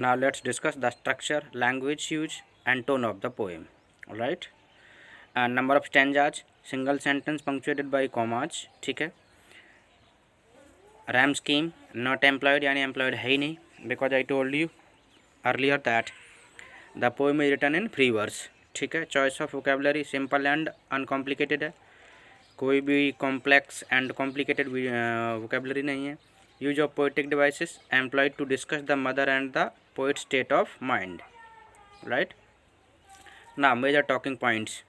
Now let's discuss the structure, language use and tone of the poem. Alright. Number of stanzas, single sentence punctuated by commas. ठीक है. Rhyme scheme, not employed यानी employed है ही नहीं, because I told you earlier that the poem is written in free verse. ठीक है. Choice of vocabulary, simple and uncomplicated है, कोई भी कॉम्प्लेक्स एंड कॉम्प्लिकेटेड वोकेबलरी नहीं है. Use of poetic devices employed to discuss the mother and the poet state of mind. Right. ना major talking points.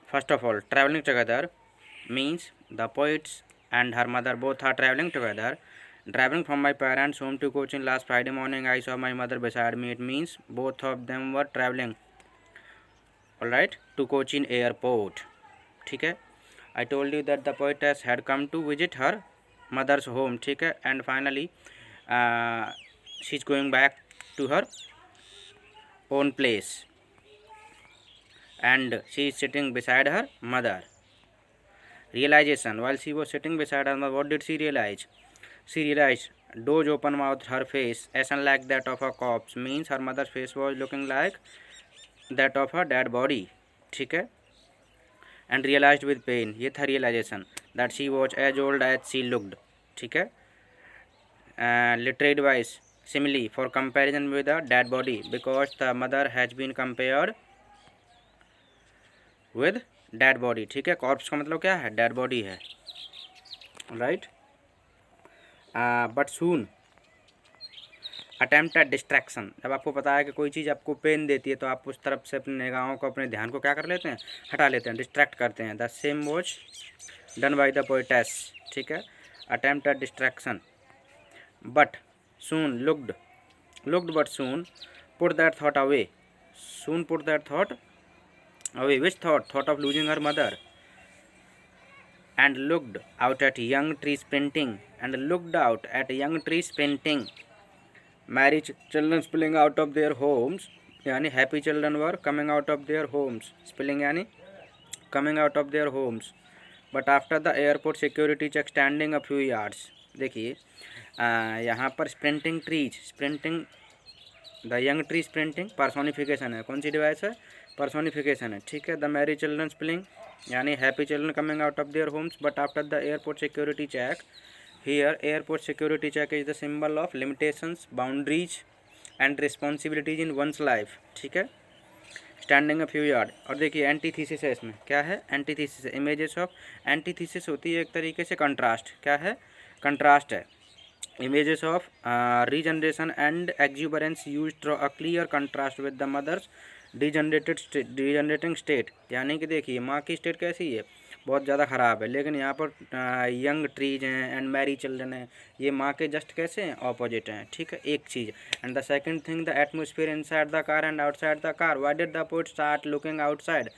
First of all, travelling together means the poets and her mother both are traveling together. Driving from my parents' home to Cochin last Friday morning, I saw my mother beside me. It means both of them were traveling, alright, to Cochin airport. ठीक है. I told you that the poetess had come to visit her mother's home. ठीक है. And finally she's going back to her own place and she is sitting beside her mother. Realization. While she was sitting beside her mother, what did she realize? She realized does open mouth, her face as unlike that of a corpse, means her mother's face was looking like that of her dead body. ठीक है. And realized with pain, ये था realization, that she was as old as she looked. ठीक है. Literary device, simile for comparison with a dead body, because the mother has been compared with dead body. ठीक है. Corps का मतलब क्या है? डेड बॉडी है. Right. But soon attempt at distraction. जब आपको पता है कि कोई चीज़ आपको पेन देती है तो आप उस तरफ से अपने निगाहों को, अपने ध्यान को क्या कर लेते हैं? हटा लेते हैं, डिस्ट्रैक्ट करते हैं. The same was done by the poetess. ठीक है. Attempt at distraction. But soon looked but soon put that thought away. Soon put that thought away. Which thought? Thought of losing her mother. And looked out at young trees painting. And looked out at young trees painting. Merry children spilling out of their homes. यानी happy children were coming out of their homes. Spilling यानी coming out of their homes. But after the airport security check standing a few yards. देखिए यहाँ पर sprinting trees, sprinting the young tree sprinting personification है. कौन सी device है? Personification है. ठीक है. द मैरी चिल्ड्रन स्पिलिंग यानी happy children coming out of their homes. But after the airport security check, here airport security check is the symbol of limitations, boundaries and responsibilities in one's life. ठीक है. Standing a few yard. और देखिए antithesis है इसमें. क्या है? Antithesis. Images of antithesis होती है एक तरीके से कंट्रास्ट. क्या है? कंट्रास्ट है. Images of regeneration and exuberance used draw a clear contrast with the mother's degenerating state. यानी कि देखिए माँ की स्टेट कैसी है? बहुत ज़्यादा ख़राब है. लेकिन यहाँ पर यंग ट्रीज हैं एंड मैरी चिल्ड्रन हैं, ये माँ के जस्ट कैसे हैं? ऑपोजिट हैं. ठीक है. एक चीज़. And the second thing, the atmosphere inside the car and outside the car. Why did the poet start looking outside?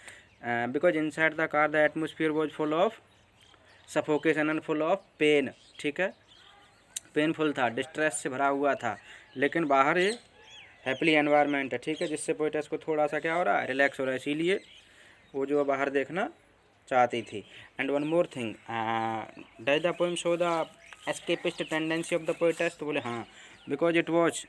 Because inside the car the atmosphere was full of suffocation and full of pain. ठीक है. Painful था, distress से भरा हुआ था. लेकिन बाहर ये हैप्पीली एनवायरनमेंट है. ठीक है. जिससे पोएटेस को थोड़ा सा क्या हो रहा है? रिलैक्स हो रहा है. इसीलिए वो जो बाहर देखना चाहती थी. And one more thing, does the poem show the escapist tendency of the poetess? तो बोले हाँ, because it was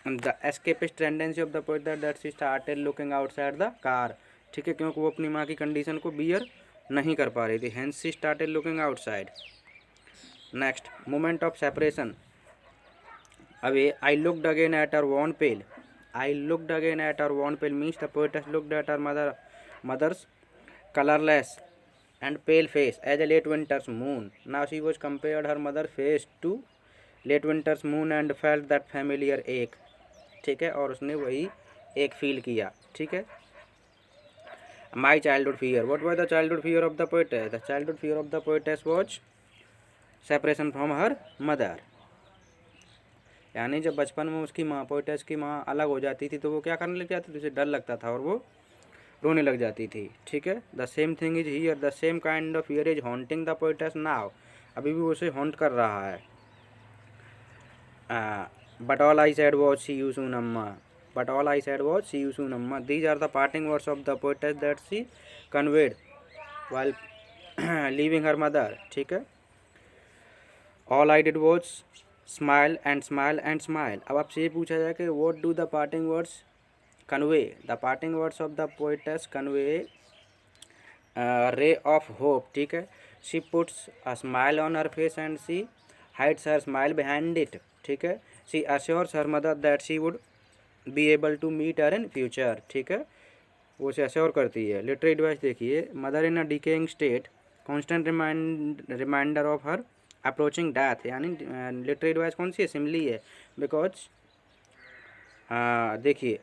the escapist tendency of the poet that she started looking outside the car. ठीक है. क्योंकि वो अपनी माँ की कंडीशन को बियर नहीं कर पा रही थी. Hence she started looking outside. Next, moment of separation. Away, I looked again at her worn pale. I looked again at her worn pale means the poetess looked at her mother's colorless and pale face as a late winter's moon. Now she was compared her mother's face to late winter's moon and felt that familiar ache. ठीक है. और उसने वही एक feel किया. ठीक है. My childhood fear. What was the childhood fear of the poetess? The childhood fear of the poetess was separation from her mother. यानी जब बचपन में उसकी माँ, पोएटेस की माँ अलग हो जाती थी तो वो क्या करने लग जाती थी? उसे डर लगता था और वो रोने लग जाती थी. ठीक है. The same thing is here. The same kind of fear is haunting the poetess now. अभी भी उसे हॉन्ट कर रहा है. But all I said was see you soon Amma. But all I said was see you soon Amma. These are the parting words of the poetess that she conveyed while leaving her mother. ठीक है. All I did was smile and smile and smile. अब आपसे ये पूछा जाए कि what do the parting words convey, the parting words of the poetess convey ray of hope, ठीक है। She puts a smile on her face and she hides her smile behind it, ठीक है। She assures her mother that she would be able to meet her in future, ठीक है। वो उसे assure करती है। लिटरेरी डिवाइस देखिए, mother in a decaying state constant reminder of her approaching death, यानी लिटरेरी डिवाइस कौन सी है, सिमली है। बिकॉज देखिए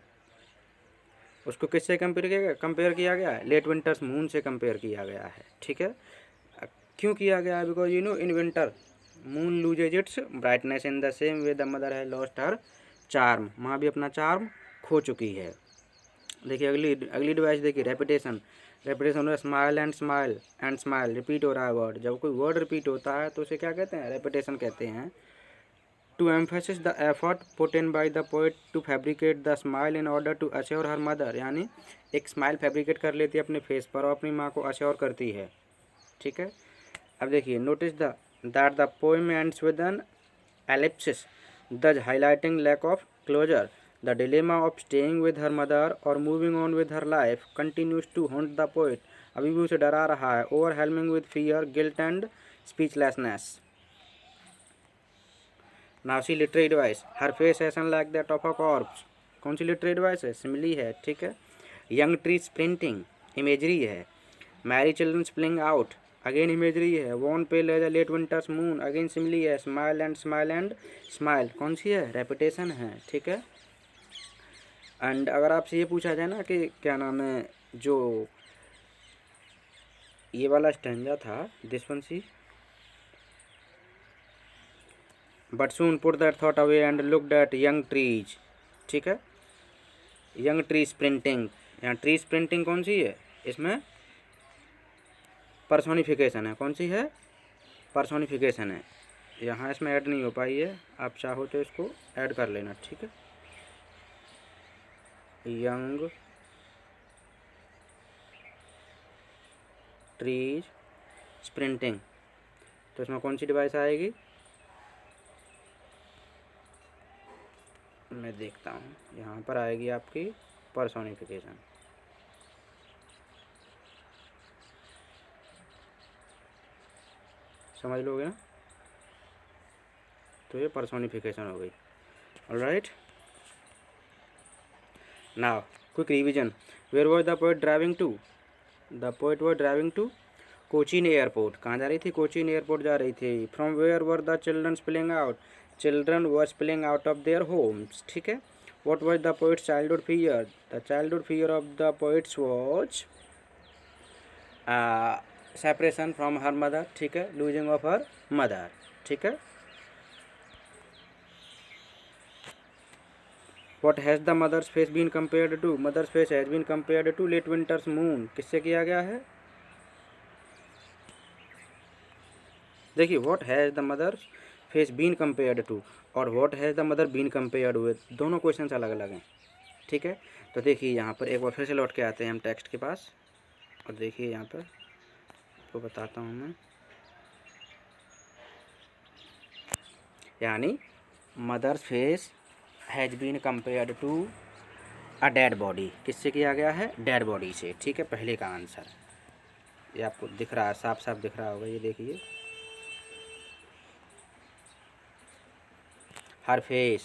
उसको किससे कंपेयर किया गया है, लेट विंटर्स मून से कंपेयर किया गया है, ठीक है। क्यों किया गया है, because in winter moon loses it's brightness in the same way the mother है लॉस्ट हर चार्म, माँ भी अपना चार्म खो चुकी है। देखिए अगली डिवाइस देखिए, रेपिटेशन। रेपिटेशन में smile and smile and smile, repeat हो रहा है वर्ड। जब कोई वर्ड रिपीट होता है तो उसे क्या कहते हैं, रेपिटेशन कहते हैं। To emphasis the effort put in by the poet to fabricate the smile in order to assure her mother, यानी एक स्माइल फैब्रिकेट कर लेती है अपने फेस पर और अपनी माँ को अश्योर करती है, ठीक है। अब देखिए, notice that the poem ends with an ellipsis, thus highlighting lack of closure. The dilemma of staying with her mother or moving on with her life continues to haunt the poet. अभी भी उसे डरा रहा है, overwhelming with fear, guilt and speechlessness. Now see literary device. Her face is like that of a corpse. कौन सी literary device है, simile है, ठीक है। Young tree sprinting, imagery है। Merry children spilling out, again imagery है। Wan pale as a late winter's moon, again simile है। Smile and smile and smile कौन सी है, रेपिटेशन है, ठीक है। एंड अगर आपसे ये पूछा जाए ना कि क्या नाम है, जो ये वाला स्टैंजा था, this one see, but soon put that thought away and looked at young trees, ठीक है। यंग ट्री स्प्रिंटिंग, यहाँ ट्री स्प्रिंटिंग कौन सी है, इसमें पर्सोनिफिकेशन है। कौन सी है, पर्सोनिफिकेशन है। यहाँ इसमें ऐड नहीं हो पाई है, आप चाहो तो इसको ऐड कर लेना, ठीक है। यंग ट्रीज स्प्रिंटिंग, तो इसमें कौन सी डिवाइस आएगी, मैं देखता हूँ। यहाँ पर आएगी आपकी पर्सोनिफिकेशन, समझ लोगे ना, तो ये पर्सोनिफिकेशन हो गई। Alright, now quick revision. Where was the poet driving to, the poet was driving to Cochin airport, कहाँ जा रही थी, कोचीन एयरपोर्ट जा रही थी। From where were the children spilling out, children were spilling out of their homes, ठीक है। What was the poet's childhood fear, the childhood fear of the poet's was separation from her mother, ठीक है, losing of her mother, ठीक है। What has the mother's face been compared to, mother's face has been compared to late winter's moon, किससे किया गया है, देखिए what has the mother's face been compared to और what has the mother been compared with, दोनों question अलग अलग हैं, ठीक है। तो देखिए यहाँ पर एक बार फिर से लौट के आते हैं हम टेक्स्ट के पास, और देखिए यहाँ पर आपको बताता हूँ मैं, यानी mother's face has been compared to a dead body, किससे किया गया है, डेड बॉडी से, ठीक है। पहले का आंसर ये आपको दिख रहा है, साफ साफ दिख रहा होगा, ये देखिए। हर फेस,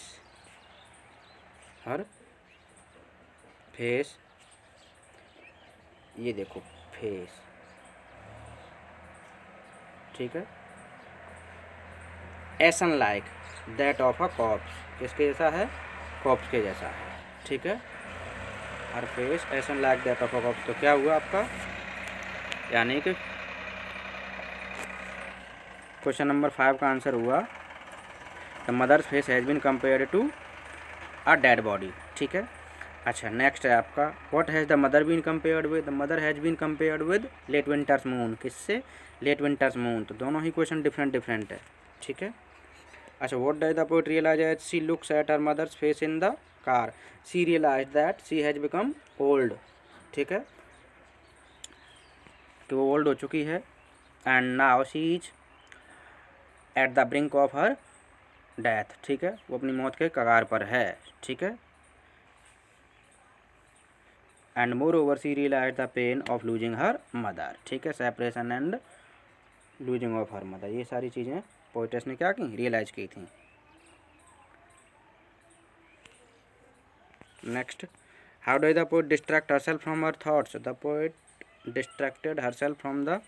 हर फेस, ये देखो फेस, ठीक है। Ashen like that of a corpse, किसके जैसा है, कॉप्स के जैसा है, ठीक है। Her face ashen like that of a corpse, तो क्या हुआ आपका, यानी कि क्वेश्चन नंबर 5 का आंसर हुआ the mother's face has been compared to a dead body, ठीक है। अच्छा, नेक्स्ट है आपका what has the mother been compared with, the mother has been compared with late winter's moon, किससे, लेट विंटर्स मून, तो दोनों ही question different different है, ठीक है। अच्छा, what does the poet realise as she looks at her mother's face in the car, she realise that she has become old, ठीक है, कि वो ओल्ड हो चुकी है। And now she is at the brink of her death, ठीक है, वो अपनी मौत के कगार पर है, ठीक है। And moreover she realise the pain of losing her mother, ठीक है, separation and losing of her mother, ये सारी चीज़ें पोइटेस ने क्या की, रियलाइज की थी। Next, how does the poet distract herself from her thoughts, the poet distracted herself from the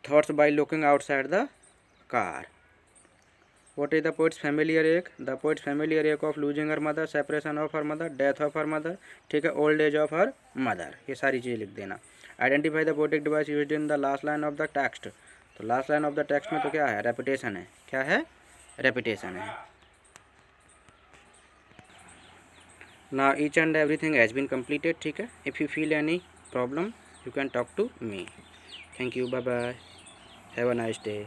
thoughts by looking outside the car. What is the poet's familiar ache? The poet's familiar ache of losing her mother, separation of her mother, death of her mother, ठीक है, old age of her mother, ये सारी चीज़ें लिख देना। Identify the poetic device used in the last line of the text, तो last line of the text में तो क्या है, रेपिटेशन है, क्या है, रेपिटेशन है। Now each and everything has been completed, ठीक है। If you feel any problem you can talk to me. Thank you, bye bye, have a nice day.